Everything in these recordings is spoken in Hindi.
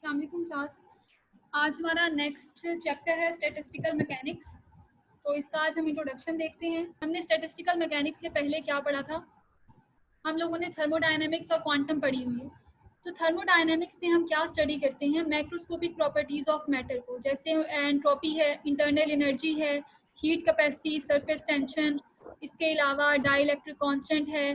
अस्सलाम वालेकुम क्लास। आज हमारा नेक्स्ट चैप्टर है स्टैटिस्टिकल मैकेनिक्स। तो इसका आज हम इंट्रोडक्शन देखते हैं। हमने स्टैटिस्टिकल मैकेनिक्स से पहले क्या पढ़ा था? हम लोगों ने थर्मोडायनेमिक्स और क्वांटम पढ़ी हुई है। तो थर्मोडायनेमिक्स में हम क्या स्टडी करते हैं? मैक्रोस्कोपिक प्रॉपर्टीज ऑफ मैटर को, जैसे एंट्रोपी है, इंटरनल एनर्जी है, हीट कैपेसिटी, सरफेस टेंशन, इसके अलावा डाइलेक्ट्रिक कांस्टेंट है,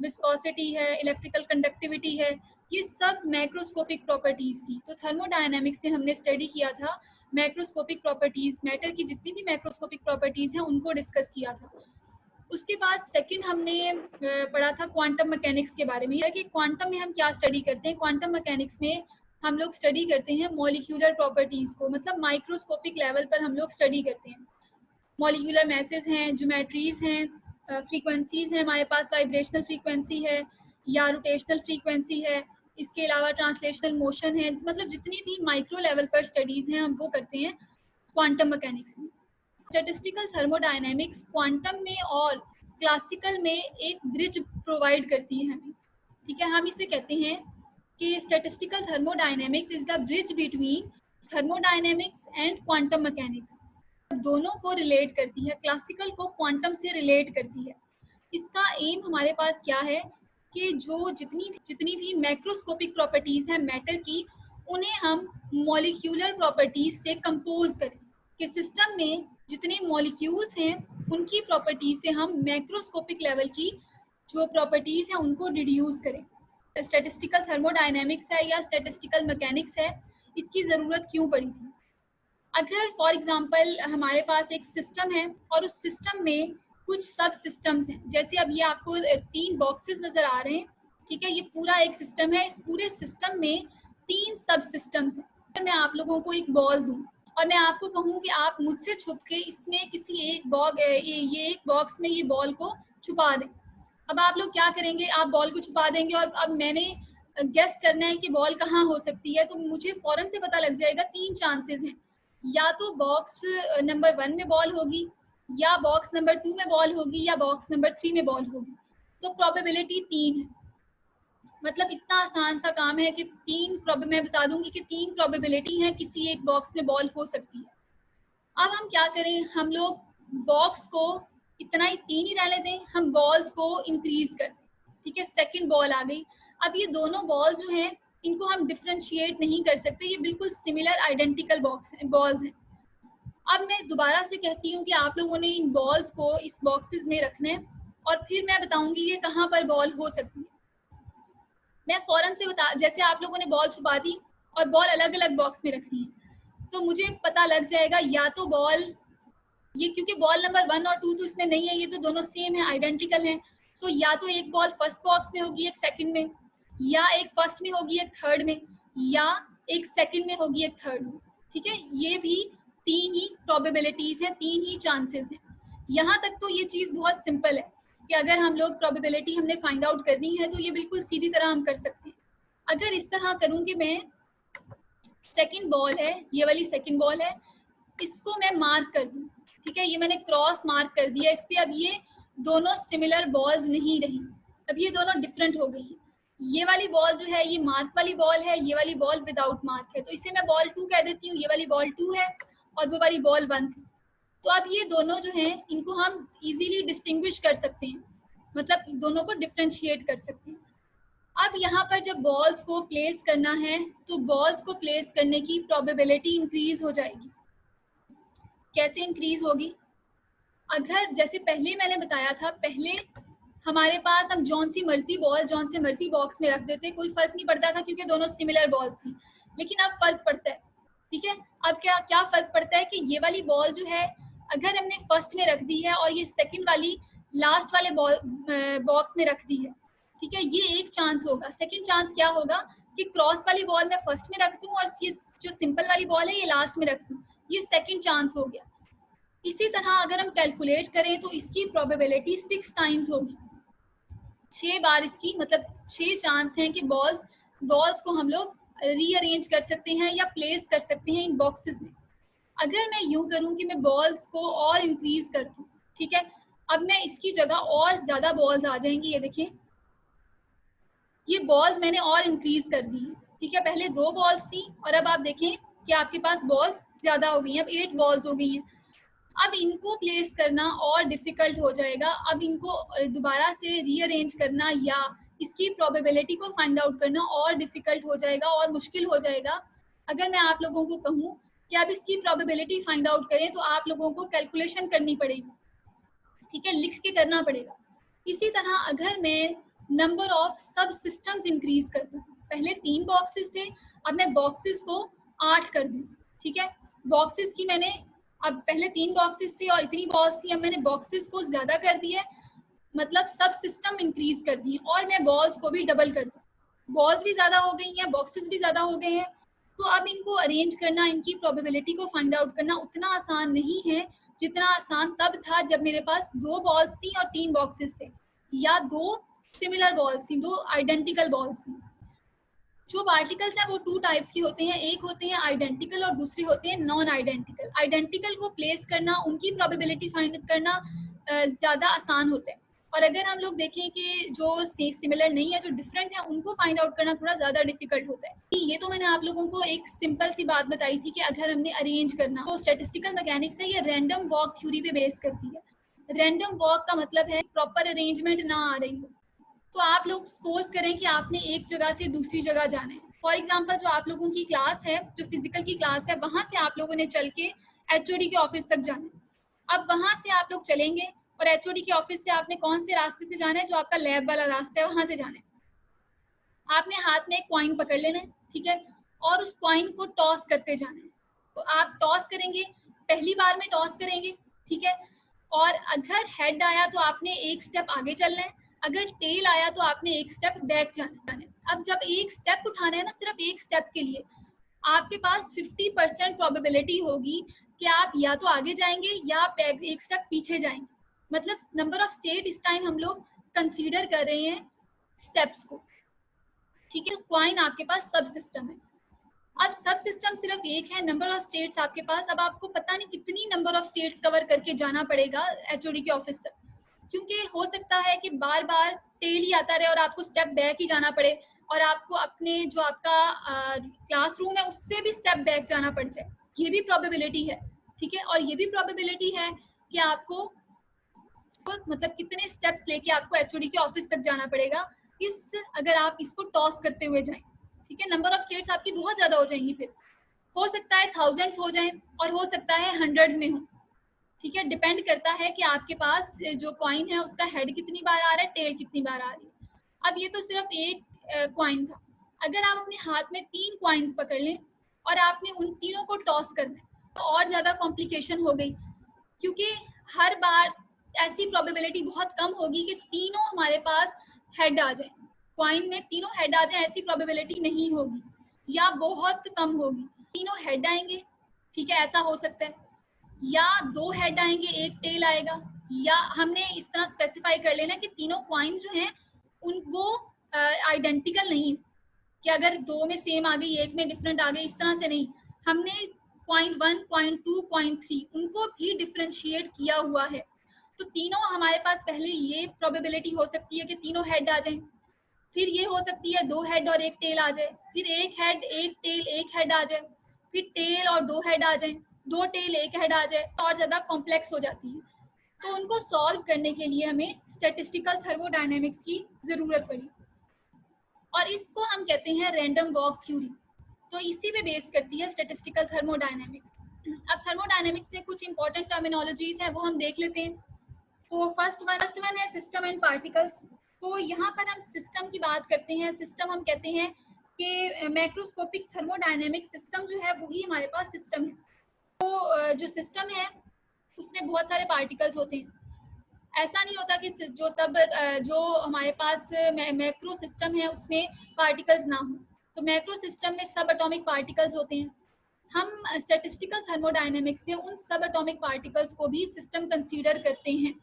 विस्कोसिटी है, इलेक्ट्रिकल कंडक्टिविटी है। ये सब मैक्रोस्कोपिक प्रॉपर्टीज थी। तो थर्मोडायनेमिक्स में हमने स्टडी किया था मैक्रोस्कोपिक प्रॉपर्टीज, मैटर की जितनी भी मैक्रोस्कोपिक प्रॉपर्टीज हैं उनको डिस्कस किया था। उसके बाद सेकंड हमने पढ़ा था क्वांटम मैकेनिक्स के बारे में, या कि क्वांटम में हम क्या स्टडी करते हैं। क्वांटम मैकेनिक्स में हम लोग स्टडी करते हैं मॉलिक्यूलर प्रॉपर्टीज को, मतलब माइक्रोस्कोपिक लेवल पर हम लोग स्टडी करते हैं। मॉलिक्यूलर मैसेज हैं, ज्योमेट्रीज हैं, फ्रीक्वेंसीज हैं, हमारे पास वाइब्रेशनल फ्रीक्वेंसी है या रोटेशनल फ्रीक्वेंसी है, इसके अलावा ट्रांसलेशनल मोशन है, मतलब जितनी भी माइक्रो लेवल पर स्टडीज हैं हम वो करते हैं क्वांटम मैकेनिक्स में। स्टैटिस्टिकल थर्मोडायनेमिक्स क्वांटम में और क्लासिकल में एक ब्रिज प्रोवाइड करती है हमें, ठीक है। हम इसे कहते हैं कि statistical thermodynamics is the bridge between thermodynamics and quantum mechanics. दोनों को रिलेट करती है, क्लासिकल को क्वांटम से रिलेट करती है। इसका एम हमारे पास क्या है कि जो जितनी भी मैक्रोस्कोपिक प्रॉपर्टीज हैं मैटर की, उन्हें हम मॉलिक्यूलर प्रॉपर्टीज से कंपोज करें, कि सिस्टम में जितने मॉलिक्यूल्स हैं उनकी प्रॉपर्टीज से हम मैक्रोस्कोपिक लेवल की जो प्रॉपर्टीज हैं उनको रिड्यूस करें। स्टैटिस्टिकल थर्मोडायनेमिक्स है या स्टैटिस्टिकल मैकेनिक्स है, इसकी ज़रूरत क्यों पड़ी थी? अगर फॉर एग्जांपल हमारे पास एक सिस्टम है और उस सिस्टम में कुछ सब सिस्टम्स हैं, जैसे अब ये आपको 3 बॉक्सेस नजर आ रहे हैं, ठीक है। ये पूरा एक सिस्टम है, इस पूरे सिस्टम में 3 सब सिस्टम्स हैं। अगर मैं आप लोगों को एक बॉल दूं और मैं आपको कहूं कि आप मुझसे छुप के इसमें किसी एक एक बॉक्स में ये बॉल को छुपा दें, अब आप लोग क्या करेंगे? आप बॉल को छुपा देंगे और अब मैंने गेस करना है कि बॉल कहाँ हो सकती है। तो मुझे फौरन से पता लग जाएगा 3 चांसेस हैं, या तो बॉक्स नंबर 1 में बॉल होगी, या बॉक्स नंबर 2 में बॉल होगी, या बॉक्स नंबर 3 में बॉल होगी। तो प्रोबेबिलिटी 3 है। मतलब इतना आसान सा काम है कि मैं बता दूंगी कि 3 प्रोबेबिलिटी है किसी एक बॉक्स में बॉल हो सकती है। अब हम क्या करें? हम लोग बॉक्स को इतना ही 3 ही रहने दें, हम बॉल्स को इंक्रीज कर दें, ठीक है। सेकंड बॉल आ गई। अब ये दोनों बॉल जो हैं इनको हम डिफ्रेंशिएट नहीं कर सकते, ये बिल्कुल सिमिलर आइडेंटिकल बॉल्स हैं। अब मैं दोबारा से कहती हूँ कि आप लोगों ने इन बॉल्स को इस बॉक्सेस में रखना है और फिर मैं बताऊंगी कि कहाँ पर बॉल हो सकती है। मैं फौरन से जैसे आप लोगों ने बॉल छुपा दी और बॉल अलग अलग बॉक्स में रखनी है, तो मुझे पता लग जाएगा या तो बॉल ये, क्योंकि बॉल नंबर 1 और 2 तो इसमें नहीं है, ये तो दोनों सेम है, आइडेंटिकल हैं। तो या तो एक बॉल फर्स्ट बॉक्स में होगी, एक सेकंड में, या एक फर्स्ट में होगी, एक थर्ड में, या एक सेकंड में होगी, एक थर्ड में, ठीक है। ये भी 3 ही प्रोबेबिलिटीज हैं, 3 ही चांसेस हैं। यहाँ तक तो ये चीज़ बहुत सिंपल है कि अगर हम लोग प्रोबेबिलिटी हमने फाइंड आउट करनी है तो ये बिल्कुल सीधी तरह हम कर सकते हैं। अगर इस तरह करूँ कि मैं सेकंड बॉल है, ये वाली सेकंड बॉल है, इसको मैं मार्क कर दूं, ठीक है, ये मैंने क्रॉस मार्क कर दिया इस पे। अब ये दोनों सिमिलर बॉल्स नहीं रही, अब ये दोनों डिफरेंट हो गई। ये वाली बॉल जो है ये मार्क वाली बॉल है, ये वाली बॉल विदाउट मार्क है, तो इसे मैं बॉल 2 कह देती हूँ। ये वाली बॉल 2 है और वो वाली बॉल 1 थी। तो अब ये दोनों जो हैं इनको हम इजीली डिस्टिंग्विश कर सकते हैं, मतलब दोनों को डिफ्रेंशिएट कर सकते हैं। अब यहाँ पर जब बॉल्स को प्लेस करना है तो बॉल्स को प्लेस करने की प्रोबेबिलिटी इंक्रीज हो जाएगी। कैसे इंक्रीज होगी? अगर जैसे पहले मैंने बताया था, पहले हमारे पास हम जौन सी मर्जी बॉल जौन से मर्जी बॉक्स में रख देते, कोई फर्क नहीं पड़ता था क्योंकि दोनों सिमिलर बॉल्स थी। लेकिन अब फर्क पड़ता है, ठीक है। अब क्या फर्क पड़ता है कि ये वाली बॉल जो है अगर हमने फर्स्ट में रख दी है और ये सेकंड वाली लास्ट वाले बॉक्स में रख दी है, ठीक है, ये एक चांस होगा। सेकंड चांस क्या होगा कि क्रॉस वाली बॉल मैं फर्स्ट में रख दूं और ये जो सिंपल वाली बॉल है ये लास्ट में रख दूं, ये सेकंड चांस हो गया। इसी तरह अगर हम कैलकुलेट करें तो इसकी प्रोबेबिलिटी 6 टाइम्स होगी, 6 बार इसकी, मतलब 6 चांस हैं कि बॉल्स को हम लोग रीअरेंज कर सकते हैं या प्लेस कर सकते हैं इन बॉक्सेस में। अगर मैं यूं करूं कि मैं बॉल्स को और इंक्रीज कर दूं, ठीक है, अब मैं इसकी जगह और ज्यादा बॉल्स आ जाएंगी। ये देखें, ये बॉल्स मैंने और इंक्रीज कर दी हैं, ठीक है, पहले 2 बॉल्स थी और अब आप देखें कि आपके पास बॉल्स ज्यादा हो गई हैं, अब 8 बॉल्स हो गई हैं। अब इनको प्लेस करना और डिफिकल्ट हो जाएगा। अब इनको दोबारा से रीअरेंज करना या इसकी प्रोबेबिलिटी को फाइंड आउट करना और डिफिकल्ट हो जाएगा और मुश्किल हो जाएगा। अगर मैं आप लोगों को कहूँ कि आप इसकी प्रोबेबिलिटी फाइंड आउट करें तो आप लोगों को कैलकुलेशन करनी पड़ेगी, ठीक है, लिख के करना पड़ेगा। इसी तरह अगर मैं नंबर ऑफ सब सिस्टम्स इंक्रीज कर दूं, पहले 3 बॉक्सेस थे, अब मैं बॉक्सेस को 8 कर दूं, ठीक है, बॉक्सेस की मैंने अब पहले 3 बॉक्सेस थे और इतनी बॉल्स थी, अब मैंने बॉक्सेस को ज्यादा कर दिया, मतलब सब सिस्टम इंक्रीज कर दिए और मैं बॉल्स को भी डबल कर दूं, बॉल्स भी ज्यादा हो गई हैं, बॉक्सेस भी ज्यादा हो गए हैं। तो अब इनको अरेंज करना, इनकी प्रोबेबिलिटी को फाइंड आउट करना उतना आसान नहीं है जितना आसान तब था जब मेरे पास 2 बॉल्स थी और 3 बॉक्सेस थे, या 2 सिमिलर बॉल्स थी, 2 आइडेंटिकल बॉल्स थी। जो पार्टिकल्स हैं वो 2 टाइप्स की होते हैं, एक होते हैं आइडेंटिकल और दूसरे होते हैं नॉन आइडेंटिकल। आइडेंटिकल को प्लेस करना, उनकी प्रोबेबिलिटी फाइंड करना ज़्यादा आसान होता है, और अगर हम लोग देखें कि जो सिमिलर नहीं है, जो डिफरेंट है, उनको फाइंड आउट करना थोड़ा ज़्यादा डिफिकल्ट होता है। ये तो मैंने आप लोगों को एक सिंपल सी बात बताई थी कि अगर हमने अरेंज करना, तो स्टैटिस्टिकल मैकेनिक्स है, ये रैंडम वॉक थ्योरी पे बेस करती है। रैंडम वॉक का मतलब है प्रॉपर अरेंजमेंट ना आ रही हो। तो आप लोग सपोज करें कि आपने एक जगह से दूसरी जगह जाना है, फॉर एग्जाम्पल जो आप लोगों की क्लास है, जो फिजिकल की क्लास है, वहां से आप लोगों ने चल के एचओडी के ऑफिस तक जाना है। अब वहां से आप लोग चलेंगे और एचओडी के ऑफिस से आपने कौन से रास्ते से जाना है, जो आपका लैब वाला रास्ता है वहां से जाना है। आपने हाथ में एक कॉइन पकड़ लेना है, ठीक है, और उस कॉइन को टॉस करते जाना है। तो आप टॉस करेंगे, पहली बार में टॉस करेंगे, ठीक है, और अगर हेड आया तो आपने एक स्टेप आगे चलना है, अगर टेल आया तो आपने एक स्टेप बैक जाना है। अब जब एक स्टेप उठाना है ना, सिर्फ एक स्टेप के लिए आपके पास 50% प्रोबेबिलिटी होगी कि आप या तो आगे जाएंगे या आप एक स्टेप पीछे जाएंगे। मतलब नंबर ऑफ स्टेट इस टाइम हम लोग कंसीडर कर रहे हैं स्टेप्स को, ठीक है। क्वाइन आपके पास सब सिस्टम है। अब सब सिस्टम सिर्फ एक है, नंबर ऑफ स्टेट्स आपके पास, अब आपको पता नहीं कितनी नंबर ऑफ स्टेट्स कवर करके जाना पड़ेगा एचओडी के ऑफिस तक, क्योंकि हो सकता है कि बार बार टेल ही आता रहे और आपको स्टेप बैक ही जाना पड़े, और आपको अपने जो आपका क्लासरूम है उससे भी स्टेप बैक जाना पड़ जाए। ये भी प्रोबेबिलिटी है, ठीक है, और ये भी प्रोबेबिलिटी है कि आपको मतलब कितने स्टेप्स लेके आपको एचओडी के ऑफिस तक जाना पड़ेगा, इस अगर आप इसको टॉस करते हुए जाएं, ठीक है। नंबर ऑफ स्टेट्स आपकी बहुत ज्यादा हो जाएंगी, फिर हो सकता है थाउजेंड्स हो जाएं और हो सकता है हंड्रेड्स में हो, ठीक है, डिपेंड करता है कि आपके पास जो कॉइन है उसका हेड कितनी बार आ रहा है, टेल कितनी बार आ रही है। अब ये तो सिर्फ एक कॉइन था, अगर आप अपने हाथ में 3 कॉइन्स पकड़ लें और आपने उन तीनों को टॉस करना है, तो और ज्यादा कॉम्प्लिकेशन हो गई, क्योंकि हर बार ऐसी प्रोबेबिलिटी बहुत कम होगी कि तीनों हमारे पास हेड आ जाए, कॉइन में तीनों हेड आ जाए, ऐसी प्रोबेबिलिटी नहीं होगी या बहुत कम होगी। तीनों हेड आएंगे, ठीक है, ऐसा हो सकता है, या 2 हेड आएंगे, एक टेल आएगा, या हमने इस तरह स्पेसिफाई कर लेना कि तीनों कॉइन्स जो हैं उन वो आइडेंटिकल नहीं, कि अगर 2 में सेम आ गई, एक में डिफरेंट आ गई, इस तरह से नहीं। हमने कॉइन 1, कॉइन 2, कॉइन 3 उनको भी डिफरेंशिएट किया हुआ है। तो तीनों हमारे पास पहले ये प्रोबेबिलिटी हो सकती है कि तीनों हेड आ जाएं, फिर ये हो सकती है 2 हेड और एक टेल आ जाए, फिर एक हेड एक टेल एक हेड आ जाए, फिर टेल और 2 हेड आ जाए, 2 टेल एक हेड आ जाए, और ज़्यादा कॉम्प्लेक्स हो जाती है। तो उनको सॉल्व करने के लिए हमें स्टैटिस्टिकल थर्मोडायनेमिक्स की ज़रूरत पड़ी, और इसको हम कहते हैं रैंडम वॉक थ्योरी। तो इसी पे बेस करती है स्टैटिस्टिकल थर्मोडायनेमिक्स। अब थर्मोडायनेमिक्स में कुछ इंपॉर्टेंट टर्मिनोलॉजीज हैं, वो हम देख लेते हैं। तो फर्स्ट वन है सिस्टम एंड पार्टिकल्स। तो यहाँ पर हम सिस्टम की बात करते हैं। सिस्टम हम कहते हैं कि मैक्रोस्कोपिक थर्मोडायनेमिक सिस्टम जो है वही हमारे पास सिस्टम है। तो जो सिस्टम है उसमें बहुत सारे पार्टिकल्स होते हैं। ऐसा नहीं होता कि जो हमारे पास मैक्रो सिस्टम है उसमें पार्टिकल्स ना हो। तो मैक्रो सिस्टम में सब एटॉमिक पार्टिकल्स होते हैं। हम स्टैटिस्टिकल थर्मोडायनेमिक्स में उन सब एटॉमिक पार्टिकल्स को भी सिस्टम कंसीडर करते हैं।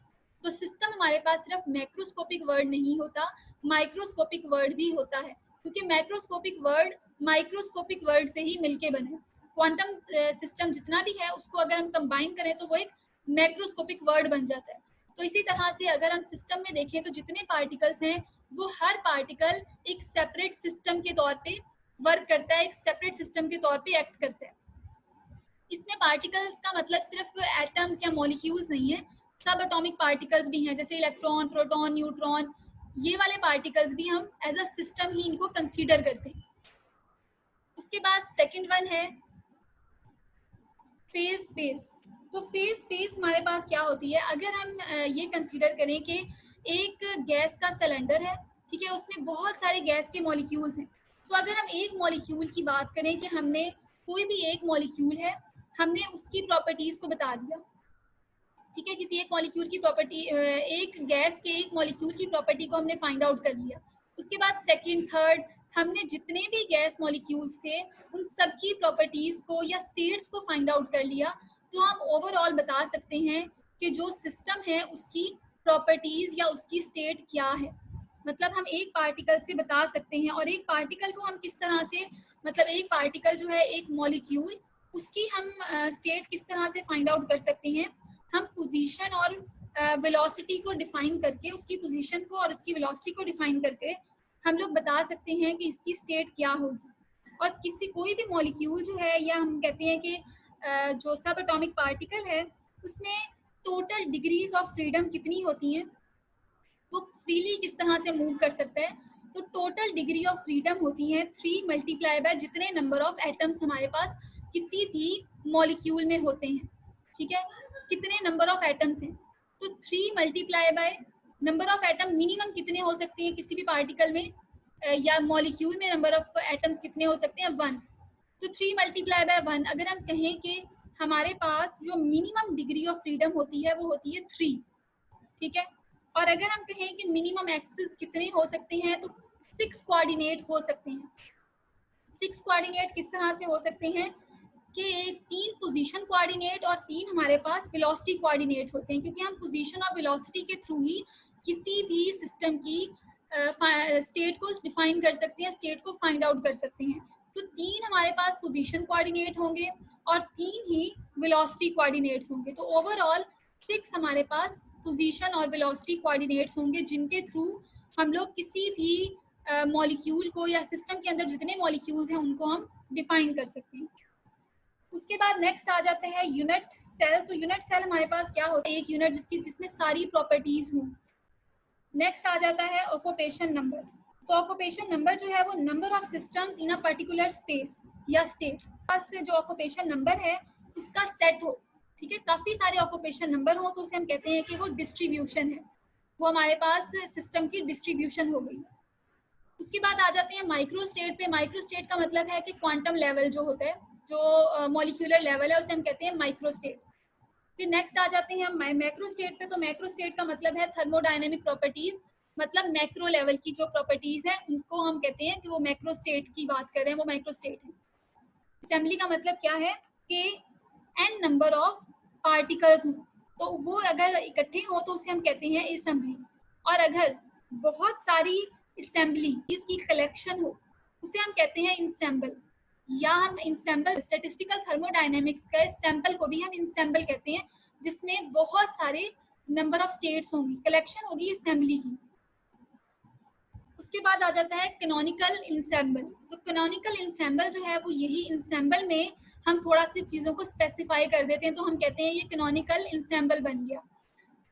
तो सिस्टम हमारे पास सिर्फ मैक्रोस्कोपिक वर्ड नहीं होता, माइक्रोस्कोपिक वर्ड भी होता है, क्योंकि मैक्रोस्कोपिक वर्ड माइक्रोस्कोपिक वर्ड से ही मिलके बने। क्वांटम सिस्टम जितना भी है उसको अगर हम कंबाइन करें तो वो एक मैक्रोस्कोपिक वर्ड बन जाता है। तो इसी तरह से अगर हम सिस्टम में देखें तो जितने पार्टिकल्स हैं वो हर पार्टिकल एक सेपरेट सिस्टम के तौर पे वर्क करता है, एक सेपरेट सिस्टम के तौर पे एक्ट करता है। इसमें पार्टिकल्स का मतलब सिर्फ एटम्स या मॉलिक्यूल्स नहीं है, सब एटॉमिक पार्टिकल्स भी हैं, जैसे इलेक्ट्रॉन, प्रोटॉन, न्यूट्रॉन, ये वाले पार्टिकल्स भी हम एज अ सिस्टम ही इनको कंसीडर करते हैं। उसके बाद सेकंड वन है फेज स्पेस। तो फेज स्पेस हमारे पास क्या होती है, अगर हम ये कंसीडर करें कि एक गैस का सिलेंडर है, ठीक है, उसमें बहुत सारे गैस के मॉलिक्यूल्स हैं। तो अगर हम एक मॉलिक्यूल की बात करें कि हमने कोई भी एक मॉलिक्यूल है, हमने उसकी प्रॉपर्टीज को बता दिया, ठीक है, किसी एक मॉलिक्यूल की प्रॉपर्टी, एक गैस के एक मॉलिक्यूल की प्रॉपर्टी को हमने फाइंड आउट कर लिया। उसके बाद सेकंड, थर्ड, हमने जितने भी गैस मॉलिक्यूल्स थे उन सब की प्रॉपर्टीज को या स्टेट्स को फाइंड आउट कर लिया, तो हम ओवरऑल बता सकते हैं कि जो सिस्टम है उसकी प्रॉपर्टीज या उसकी स्टेट क्या है। मतलब हम एक पार्टिकल से बता सकते हैं, और एक पार्टिकल को हम किस तरह से, मतलब एक पार्टिकल जो है एक मॉलिक्यूल, उसकी हम स्टेट किस तरह से फाइंड आउट कर सकते हैं, हम पोजीशन और वेलोसिटी को डिफाइन करके, उसकी पोजीशन को और उसकी वेलोसिटी को डिफाइन करके हम लोग बता सकते हैं कि इसकी स्टेट क्या होगी। और किसी कोई भी मॉलिक्यूल जो है, या हम कहते हैं कि जो सब एटॉमिक पार्टिकल है, उसमें टोटल डिग्रीज ऑफ फ्रीडम कितनी होती हैं, वो फ्रीली किस तरह से मूव कर सकता है। तो टोटल डिग्री ऑफ फ्रीडम होती है 3 मल्टीप्लाई बाय जितने नंबर ऑफ एटम्स हमारे पास किसी भी मॉलिक्यूल में होते हैं, ठीक है, कितने नंबर ऑफ एटम्स हैं। तो 3 multiply by number of atom minimum कितने हो सकते हैं किसी भी पार्टिकल में या मॉलिक्यूल में, नंबर ऑफ एटम्स कितने हो सकते हैं, 1। तो 3 मल्टीप्लाई बाय 1, अगर हम कहें कि हमारे पास जो मिनिमम डिग्री ऑफ फ्रीडम होती है वो होती है 3, ठीक है। और अगर हम कहें कि मिनिमम एक्सिस कितने हो सकते हैं, तो 6 कोऑर्डिनेट हो सकते हैं। 6 कोऑर्डिनेट किस तरह से हो सकते हैं कि 3 पोजीशन कोऑर्डिनेट और 3 हमारे पास वेलोसिटी कोऑर्डिनेट्स होते हैं, क्योंकि हम पोजीशन और वेलोसिटी के थ्रू ही किसी भी सिस्टम की स्टेट को डिफाइन कर सकते हैं, स्टेट को फाइंड आउट कर सकते हैं। तो 3 हमारे पास पोजीशन कोऑर्डिनेट होंगे और 3 ही वेलोसिटी कोऑर्डिनेट्स होंगे। तो ओवरऑल 6 हमारे पास पोजीशन और वेलोसिटी कोऑर्डिनेट्स होंगे, जिनके थ्रू हम लोग किसी भी मॉलिक्यूल को या सिस्टम के अंदर जितने मॉलिक्यूल्स हैं उनको हम डिफाइन कर सकते हैं। उसके बाद नेक्स्ट आ जाते हैं यूनिट सेल। तो यूनिट सेल हमारे पास क्या होता है, एक यूनिट जिसमें सारी प्रॉपर्टीज हों। नेक्स्ट आ जाता है ऑक्यूपेशन नंबर। तो ऑक्यूपेशन नंबर जो है वो number of systems in a particular space या स्टेट। पास जो ऑक्यूपेशन नंबर है उसका सेट हो, ठीक है, काफी सारे ऑक्यूपेशन नंबर हो तो उसे हम कहते हैं कि वो डिस्ट्रीब्यूशन है, वो हमारे पास सिस्टम की डिस्ट्रीब्यूशन हो गई। उसके बाद आ जाते हैं माइक्रो स्टेट पे। माइक्रो स्टेट का मतलब है कि क्वांटम लेवल जो होता है, जो मॉलिक्यूलर लेवल है, उसे हम कहते हैं माइक्रो स्टेट। फिर नेक्स्ट आ जाते हैं हम मैक्रो स्टेट पे। तो मैक्रो स्टेट का मतलब है थर्मोडायनेमिक प्रॉपर्टीज, मतलब मैक्रो लेवल की जो प्रॉपर्टीज है उनको हम कहते हैं कि वो मैक्रो स्टेट की बात कर रहे हैं, वो मैक्रो स्टेट है। असेंबली का मतलब क्या है कि n नंबर ऑफ पार्टिकल्स हो, तो वो अगर इकट्ठे हो तो उसे हम कहते हैं असेंबली। और अगर बहुत सारी असेंबली इसकी कलेक्शन हो उसे हम कहते हैं इंसेंबल, या हम इंसेंबल, स्टैटिस्टिकल थर्मोडायनेमिक्स का सैंपल को भी हम इंसेंबल कहते हैं, जिसमें बहुत सारे नंबर ऑफ स्टेट्स होंगी, कलेक्शन होगी असेंबली की। उसके बाद आ जाता है कैनोनिकल इंसेंबल। तो कैनोनिकल इंसेंबल जो है वो यही, इंसेंबल में हम थोड़ा सी चीज़ों को स्पेसिफाई कर देते हैं, तो हम कहते हैं ये कैनोनिकल इंसेंबल बन गया।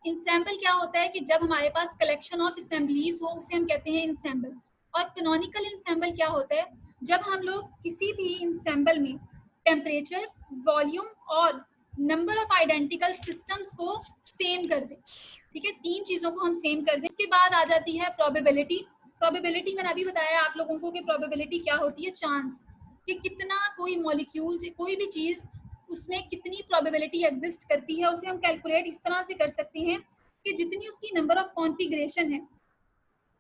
इंसेंबल क्या होता है कि जब हमारे पास कलेक्शन ऑफ असेंबलीज हो उसे हम कहते हैं इंसेंबल। और कैनोनिकल इंसेंबल क्या होता है, जब हम लोग किसी भी इंसेंबल में टेम्परेचर, वॉल्यूम और नंबर ऑफ आइडेंटिकल सिस्टम्स को सेम कर दें, ठीक है, 3 चीज़ों को हम सेम कर दें। इसके बाद आ जाती है प्रोबेबिलिटी। प्रोबेबिलिटी मैंने अभी बताया आप लोगों को कि प्रोबेबिलिटी क्या होती है, चांस, कि कितना कोई मॉलिक्यूल, कोई भी चीज़, उसमें कितनी प्रोबेबिलिटी एग्जिस्ट करती है, उसे हम कैलकुलेट इस तरह से कर सकते हैं कि जितनी उसकी नंबर ऑफ कॉन्फ़िगरेशन है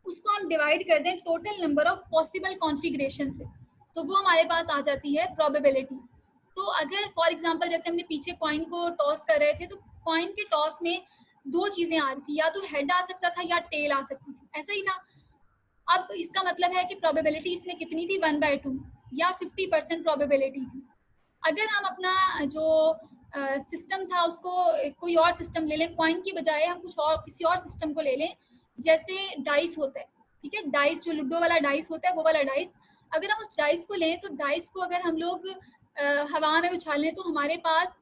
उसको हम डिवाइड कर दें total number of possible configuration से, तो वो हमारे पास आ जाती है प्रोबेबिलिटी। तो अगर फॉर एग्जांपल जैसे हमने पीछे कॉइन को टॉस कर रहे थे, तो कॉइन के टॉस में 2 चीज़ें आ रही थी, या तो हेड आ सकता था या टेल आ सकती थी, ऐसा ही था। अब इसका मतलब है कि प्रोबेबिलिटी इसमें कितनी थी, 1/2 या 50% प्रोबेबिलिटी थी। अगर हम अपना जो सिस्टम था उसको कोई और सिस्टम ले लें, कॉइन की बजाय हम कुछ और, किसी और सिस्टम को ले लें, जैसे डाइस होता है, ठीक है, डाइस जो लूडो वाला डाइस होता है वो वाला डाइस। अगर हम उस डाइस को लें तो डाइस को अगर हम लोग हवा में उछालें तो हमारे पास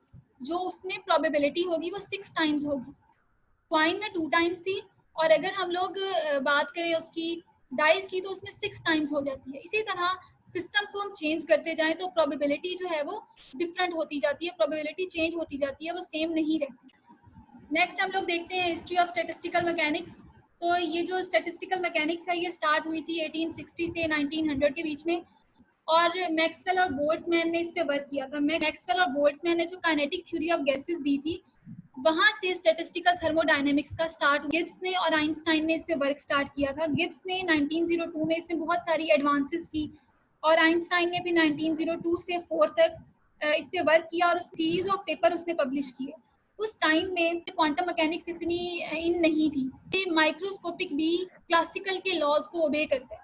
जो उसमें प्रोबेबिलिटी होगी वो 6 टाइम्स होगी। कॉइन में 2 टाइम्स थी और अगर हम लोग बात करें उसकी डाइस की तो उसमें 6 टाइम्स हो जाती है। इसी तरह सिस्टम को हम चेंज करते जाएं तो प्रोबेबिलिटी जो है वो डिफरेंट होती जाती है, प्रोबेबिलिटी चेंज होती जाती है, वो सेम नहीं रहती। नेक्स्ट हम लोग देखते हैं हिस्ट्री ऑफ स्टैटिस्टिकल मैकेनिक्स। तो ये जो स्टैटिस्टिकल मैकेनिक्स है ये स्टार्ट हुई थी 1860 से 1900 के बीच में और मैक्सवेल और बोल्ट्जमैन ने इस पे वर्क किया था। मैक्सवेल और बोल्ट्जमैन ने जो काइनेटिक थ्योरी ऑफ गैसेस दी थी वहां से स्टैटिस्टिकल थर्मोडायनेमिक्स का स्टार्ट। गिब्स ने और आइंस्टाइन ने इस पे वर्क स्टार्ट किया था। गिब्स ने 1902 में इसमें बहुत सारी एडवांसेस की और आइंस्टाइन ने भी 1902 से 4 तक इस पे वर्क किया और सीरीज ऑफ पेपर उसने पब्लिश किए। उस टाइम में क्वांटम मैकेनिक्स इतनी इन नहीं थी। ये माइक्रोस्कोपिक भी क्लासिकल के लॉज को ओबे करता है।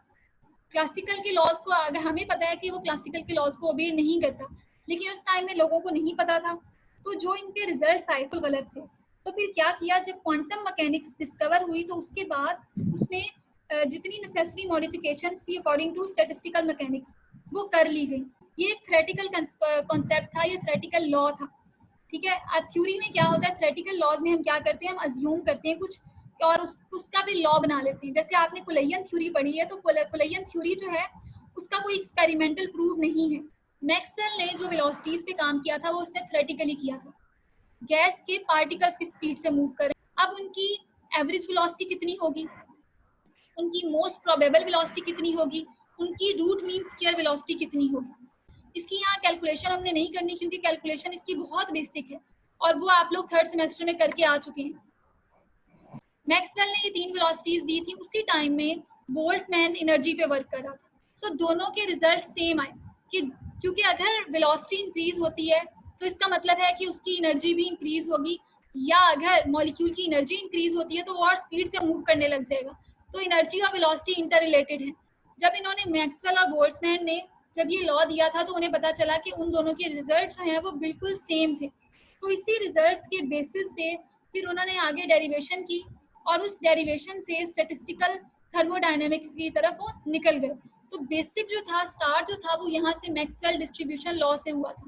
क्लासिकल के लॉज को अगर हमें पता है कि वो क्लासिकल के लॉज को ओबे नहीं करता, लेकिन उस टाइम में लोगों को नहीं पता था, तो जो इनके रिजल्ट्स आए तो गलत थे। तो फिर क्या किया, जब क्वांटम मैकेनिक्स डिस्कवर हुई तो उसके बाद उसमें जितनी नेसेसरी मॉडिफिकेशंस थी अकॉर्डिंग टू स्टैटिस्टिकल मैकेनिक्स वो कर ली गई। ये एक थ्योरेटिकल कॉन्सेप्ट था, ये थ्योरेटिकल लॉ था, ठीक है। थ्योरी में क्या होता है, थ्योरेटिकल लॉज में हम क्या करते हैं, हम अज्यूम करते हैं कुछ और उसका भी लॉ बना लेते हैं। जैसे आपने कुलैयन थ्योरी पढ़ी है, तो कुलैयन थ्योरी जो है उसका कोई एक्सपेरिमेंटल प्रूफ नहीं है। मैक्सवेल ने जो वेलोसिटीज पे काम किया था वो उसने थ्योरेटिकली किया था। गैस के पार्टिकल्स की स्पीड से मूव करें, अब उनकी एवरेज वेलोसिटी कितनी होगी, उनकी मोस्ट प्रोबेबल वेलोसिटी कितनी होगी, उनकी रूट मीन स्क्वायर वेलोसिटी कितनी होगी। इसकी यहाँ कैलकुलेशन हमने नहीं करनी क्योंकि कैलकुलेशन इसकी बहुत बेसिक है और वो आप लोग 3rd सेमेस्टर में करके आ चुके हैं। मैक्सवेल ने ये 3 वेलोसिटीज दी थी। उसी टाइम में बोल्ट्जमैन एनर्जी पे वर्क कर रहा था, तो दोनों के रिजल्ट सेम आए कि क्योंकि अगर वेलोसिटी इंक्रीज होती है तो इसका मतलब है कि उसकी एनर्जी भी इंक्रीज होगी, या अगर मॉलिक्यूल की एनर्जी इंक्रीज होती है तो वो और स्पीड से मूव करने लग जाएगा। तो एनर्जी और वेलोसिटी इंटर रिलेटेड है। जब इन्होंने मैक्सवेल और बोल्ट्जमैन ने जब ये लॉ दिया था तो उन्हें पता चला कि उन दोनों के रिजल्ट जो हैं वो बिल्कुल सेम थे। तो इसी रिजल्ट्स के बेसिस पे फिर उन्होंने आगे डेरिवेशन की और उस डेरिवेशन से स्टैटिस्टिकल थर्मोडायनेमिक्स की तरफ वो निकल गए। तो बेसिक जो था, स्टार्ट जो था वो यहाँ से मैक्सवेल डिस्ट्रीब्यूशन लॉ से हुआ था।